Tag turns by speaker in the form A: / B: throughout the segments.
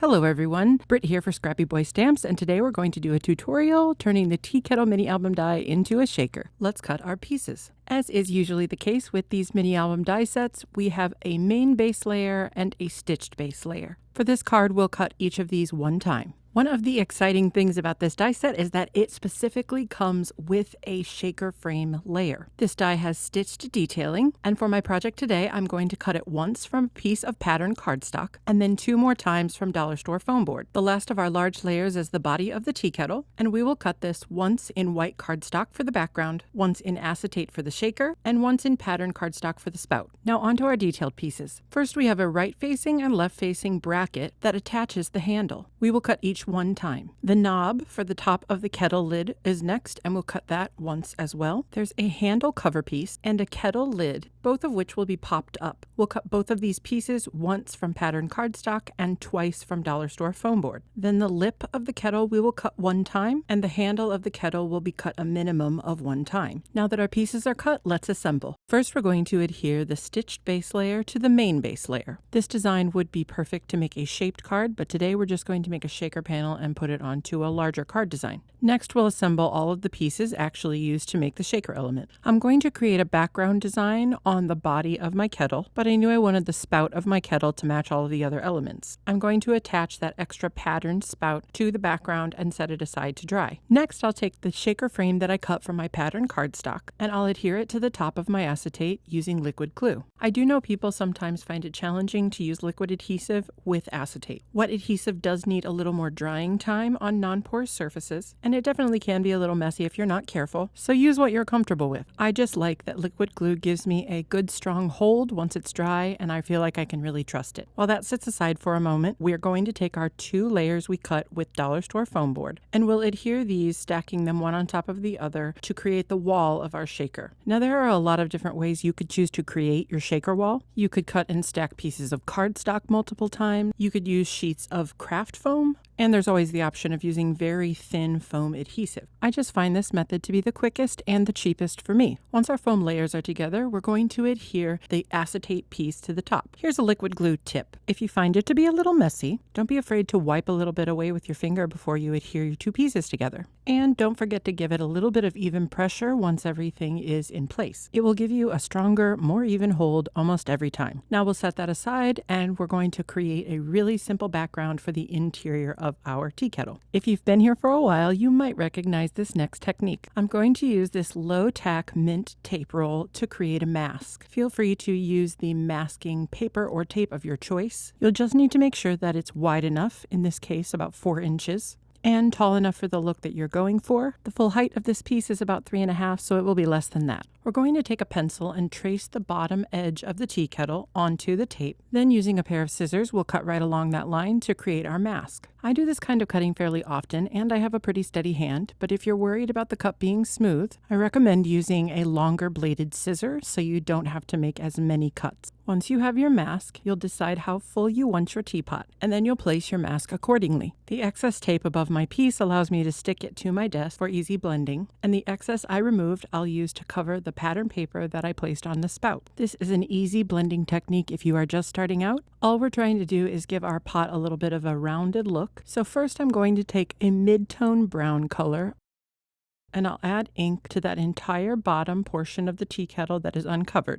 A: Hello everyone, Britt here for Scrappy Boy Stamps, and today we're going to do a tutorial turning the Tea Kettle mini album die into a shaker. Let's cut our pieces. As is usually the case with these mini album die sets, we have a main base layer and a stitched base layer. For this card, we'll cut each of these one time. One of the exciting things about this die set is that it specifically comes with a shaker frame layer. This die has stitched detailing, and for my project today, I'm going to cut it once from a piece of pattern cardstock, and then 2 more times from dollar store foam board. The last of our large layers is the body of the tea kettle, and we will cut this once in white cardstock for the background, once in acetate for the shaker, and once in pattern cardstock for the spout. Now onto our detailed pieces. First, we have a right-facing and left-facing bracket that attaches the handle. We will cut each one time. The knob for the top of the kettle lid is next, and we'll cut that once as well. There's a handle cover piece and a kettle lid, both of which will be popped up. We'll cut both of these pieces once from pattern cardstock and twice from dollar store foam board. Then the lip of the kettle we will cut one time, and the handle of the kettle will be cut a minimum of one time. Now that our pieces are cut, let's assemble. First, we're going to adhere the stitched base layer to the main base layer. This design would be perfect to make a shaped card, but today we're just going to make a shaker panel and put it onto a larger card design. Next, we'll assemble all of the pieces actually used to make the shaker element. I'm going to create a background design on the body of my kettle, but I knew I wanted the spout of my kettle to match all of the other elements. I'm going to attach that extra patterned spout to the background and set it aside to dry. Next, I'll take the shaker frame that I cut from my pattern cardstock, and I'll adhere it to the top of my acetate using liquid glue. I do know people sometimes find it challenging to use liquid adhesive with acetate. Wet adhesive does need a little more drying time on non-porous surfaces, and it definitely can be a little messy if you're not careful, so use what you're comfortable with. I just like that liquid glue gives me a good strong hold once it's dry, and I feel like I can really trust it. While that sits aside for a moment, we're going to take our 2 layers we cut with dollar store foam board, and we'll adhere these, stacking them one on top of the other to create the wall of our shaker. Now there are a lot of different ways you could choose to create your shaker wall. You could cut and stack pieces of cardstock multiple times. You could use sheets of craft foam, and there's always the option of using very thin foam adhesive. I just find this method to be the quickest and the cheapest for me. Once our foam layers are together, we're going to adhere the acetate piece to the top. Here's a liquid glue tip. If you find it to be a little messy, don't be afraid to wipe a little bit away with your finger before you adhere your 2 pieces together. And don't forget to give it a little bit of even pressure once everything is in place. It will give you a stronger, more even hold almost every time. Now we'll set that aside, and we're going to create a really simple background for the interior of our tea kettle. If you've been here for a while, you might recognize this next technique. I'm going to use this low-tack mint tape roll to create a mask. Feel free to use the masking paper or tape of your choice. You'll just need to make sure that it's wide enough, in this case about 4 inches, and tall enough for the look that you're going for. The full height of this piece is about 3.5, so it will be less than that. We're going to take a pencil and trace the bottom edge of the tea kettle onto the tape. Then using a pair of scissors, we'll cut right along that line to create our mask. I do this kind of cutting fairly often, and I have a pretty steady hand, but if you're worried about the cut being smooth, I recommend using a longer bladed scissor so you don't have to make as many cuts. Once you have your mask, you'll decide how full you want your teapot, and then you'll place your mask accordingly. The excess tape above my piece allows me to stick it to my desk for easy blending, and the excess I removed I'll use to cover the pattern paper that I placed on the spout. This is an easy blending technique if you are just starting out. All we're trying to do is give our pot a little bit of a rounded look. So first I'm going to take a mid-tone brown color, and I'll add ink to that entire bottom portion of the tea kettle that is uncovered.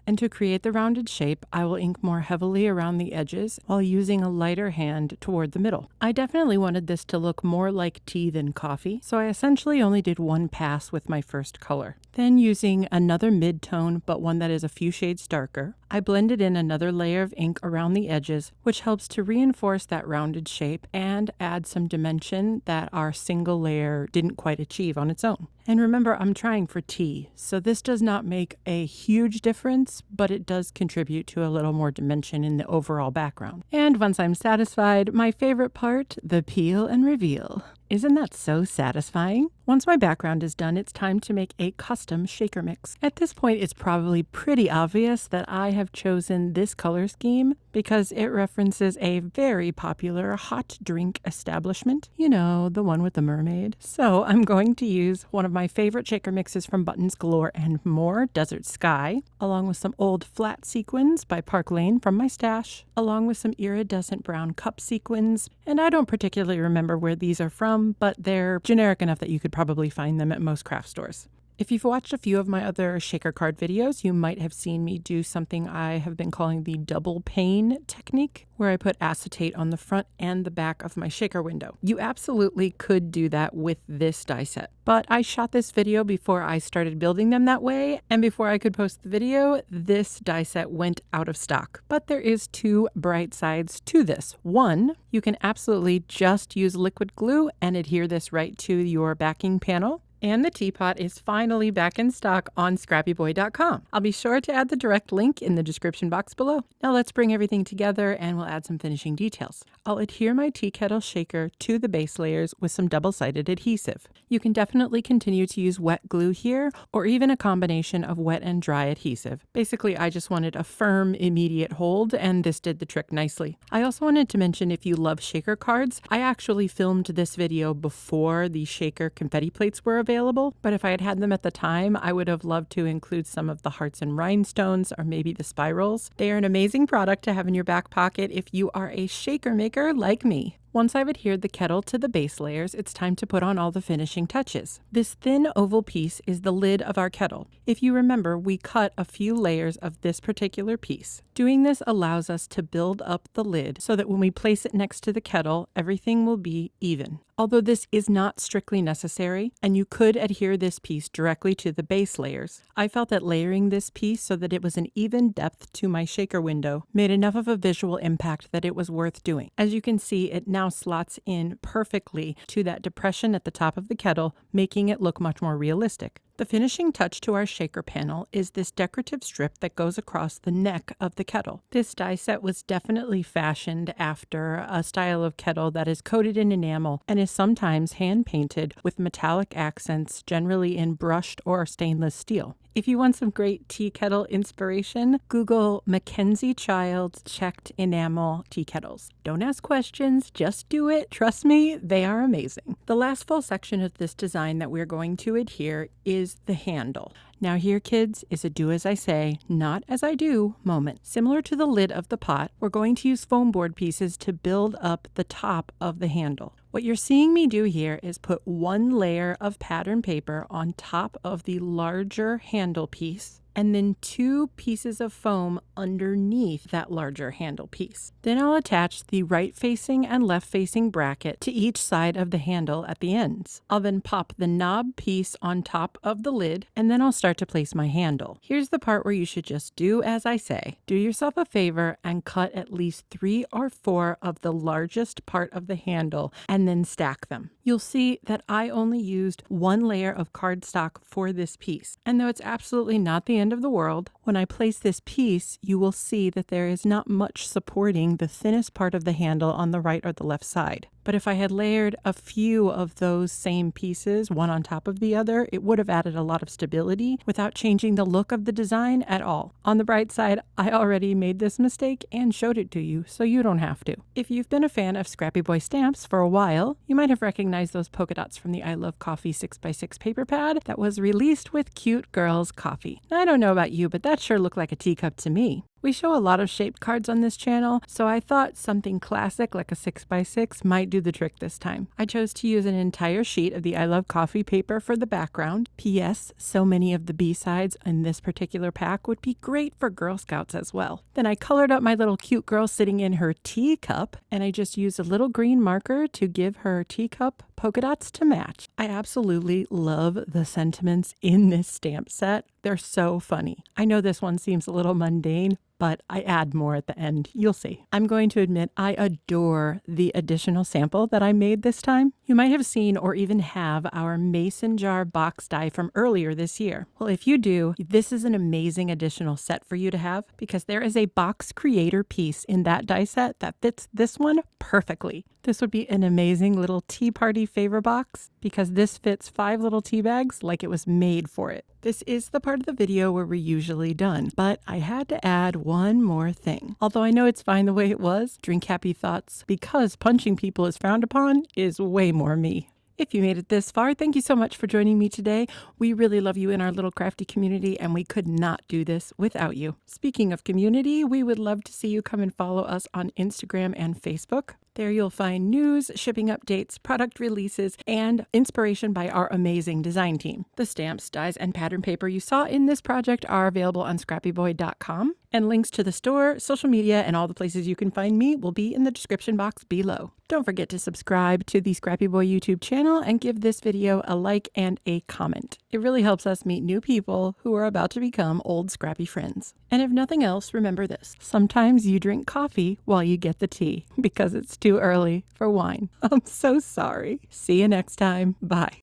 A: And to create the rounded shape, I will ink more heavily around the edges while using a lighter hand toward the middle. I definitely wanted this to look more like tea than coffee, so I essentially only did 1 pass with my first color. Then using another mid-tone, but one that is a few shades darker, I blended in another layer of ink around the edges, which helps to reinforce that rounded shape and add some dimension that our single layer didn't quite achieve on its own. And remember, I'm trying for tea, so this does not make a huge difference, but it does contribute to a little more dimension in the overall background. And once I'm satisfied, my favorite part, the peel and reveal. Isn't that so satisfying? Once my background is done, it's time to make a custom shaker mix. At this point, it's probably pretty obvious that I have chosen this color scheme because it references a very popular hot drink establishment. You know, the one with the mermaid. So I'm going to use one of my favorite shaker mixes from Buttons Galore and More, Desert Sky, along with some old flat sequins by Park Lane from my stash, along with some iridescent brown cup sequins. And I don't particularly remember where these are from, but they're generic enough that you could probably find them at most craft stores. If you've watched a few of my other shaker card videos, you might have seen me do something I have been calling the double pane technique, where I put acetate on the front and the back of my shaker window. You absolutely could do that with this die set, but I shot this video before I started building them that way, and before I could post the video, this die set went out of stock. But there is two bright sides to this. One, you can absolutely just use liquid glue and adhere this right to your backing panel. And the teapot is finally back in stock on scrappyboy.com. I'll be sure to add the direct link in the description box below. Now let's bring everything together and we'll add some finishing details. I'll adhere my tea kettle shaker to the base layers with some double-sided adhesive. You can definitely continue to use wet glue here, or even a combination of wet and dry adhesive. Basically, I just wanted a firm, immediate hold, and this did the trick nicely. I also wanted to mention, if you love shaker cards, I actually filmed this video before the shaker confetti plates were available, but if I had had them at the time, I would have loved to include some of the hearts and rhinestones, or maybe the spirals. They are an amazing product to have in your back pocket if you are a shaker maker like me. Once I've adhered the kettle to the base layers, it's time to put on all the finishing touches. This thin oval piece is the lid of our kettle. If you remember, we cut a few layers of this particular piece. Doing this allows us to build up the lid so that when we place it next to the kettle, everything will be even. Although this is not strictly necessary, and you could adhere this piece directly to the base layers, I felt that layering this piece so that it was an even depth to my shaker window made enough of a visual impact that it was worth doing. As you can see, it now slots in perfectly to that depression at the top of the kettle, making it look much more realistic. The finishing touch to our shaker panel is this decorative strip that goes across the neck of the kettle. This die set was definitely fashioned after a style of kettle that is coated in enamel and is sometimes hand painted with metallic accents, generally in brushed or stainless steel. If you want some great tea kettle inspiration, Google Mackenzie Childs checked enamel tea kettles. Don't ask questions, just do it. Trust me, they are amazing. The last full section of this design that we're going to adhere is the handle. Now here, kids, is a do as I say, not as I do moment. Similar to the lid of the pot, we're going to use foam board pieces to build up the top of the handle. What you're seeing me do here is put one layer of pattern paper on top of the larger handle piece, and then two pieces of foam underneath that larger handle piece. Then I'll attach the right-facing and left-facing bracket to each side of the handle at the ends. I'll then pop the knob piece on top of the lid, and then I'll start to place my handle. Here's the part where you should just do as I say. Do yourself a favor and cut at least 3 or 4 of the largest part of the handle, and then stack them. You'll see that I only used one layer of cardstock for this piece. And though it's absolutely not the end of the world, when I place this piece, you will see that there is not much supporting the thinnest part of the handle on the right or the left side. But if I had layered a few of those same pieces, one on top of the other, it would have added a lot of stability without changing the look of the design at all. On the bright side, I already made this mistake and showed it to you, so you don't have to. If you've been a fan of Scrappy Boy stamps for a while, you might have recognized those polka dots from the I Love Coffee 6x6 paper pad that was released with Cute Girls Coffee. I don't know about you, but that sure looked like a teacup to me. We show a lot of shaped cards on this channel, so I thought something classic like a 6x6 might do the trick this time. I chose to use an entire sheet of the I Love Coffee paper for the background. P.S. So many of the B-sides in this particular pack would be great for Girl Scouts as well. Then I colored up my little cute girl sitting in her teacup, and I just used a little green marker to give her teacup polka dots to match. I absolutely love the sentiments in this stamp set. They're so funny. I know this one seems a little mundane, but I add more at the end. You'll see. I'm going to admit I adore the additional sample that I made this time. You might have seen or even have our mason jar box die from earlier this year. Well, if you do, this is an amazing additional set for you to have because there is a box creator piece in that die set that fits this one perfectly. This would be an amazing little tea party favor box because this fits 5 little tea bags like it was made for it. This is the part of the video where we're usually done, but I had to add one more thing. Although I know it's fine the way it was, Drink Happy Thoughts, because punching people is frowned upon, is way more me. If you made it this far, thank you so much for joining me today. We really love you in our little crafty community, and we could not do this without you. Speaking of community, we would love to see you come and follow us on Instagram and Facebook. There you'll find news, shipping updates, product releases, and inspiration by our amazing design team. The stamps, dies, and pattern paper you saw in this project are available on scrappyboy.com, and links to the store, social media, and all the places you can find me will be in the description box below. Don't forget to subscribe to the Scrappy Boy YouTube channel and give this video a like and a comment. It really helps us meet new people who are about to become old Scrappy friends. And if nothing else, remember this. Sometimes you drink coffee while you get the tea because it's too early for wine. I'm so sorry. See you next time. Bye.